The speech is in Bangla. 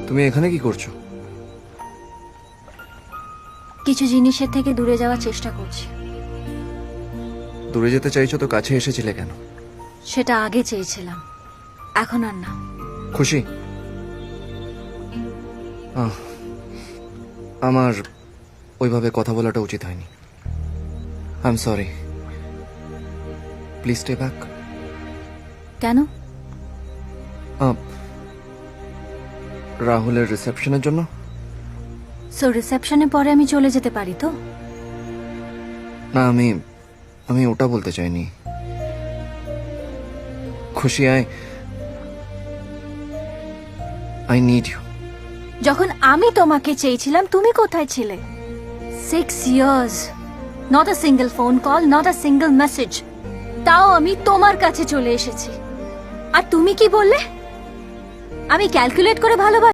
তুমি এখানে কি করছো? কিছু জিনিসের থেকে দূরে যাওয়ার চেষ্টা করছি। দূরে যেতে চাইছো তো কাছে এসেছিলে কেন? সেটা আগে চেয়েছিলাম, এখন আর না। খুশি? আমার ওইভাবে কথা বলাটা উচিত হয়নি। I am sorry. Please stay back. কেন? রাহুলের রিসেপশনের জন্য। সো রিসেপশনের পরে আমি চলে যেতে পারি তো? না, আমি ওটা বলতে চাইনি। খুশি, আই নিড ইউ। যখন আমি তোমাকে চেয়েছিলাম তুমি কোথায় ছিলে? 6 years, not a single phone call, not a single message. তাও আমি তোমার কাছে চলে এসেছি। আর তুমি কি বললে? আমি ক্যালকুলেট করে ভালোবাসি।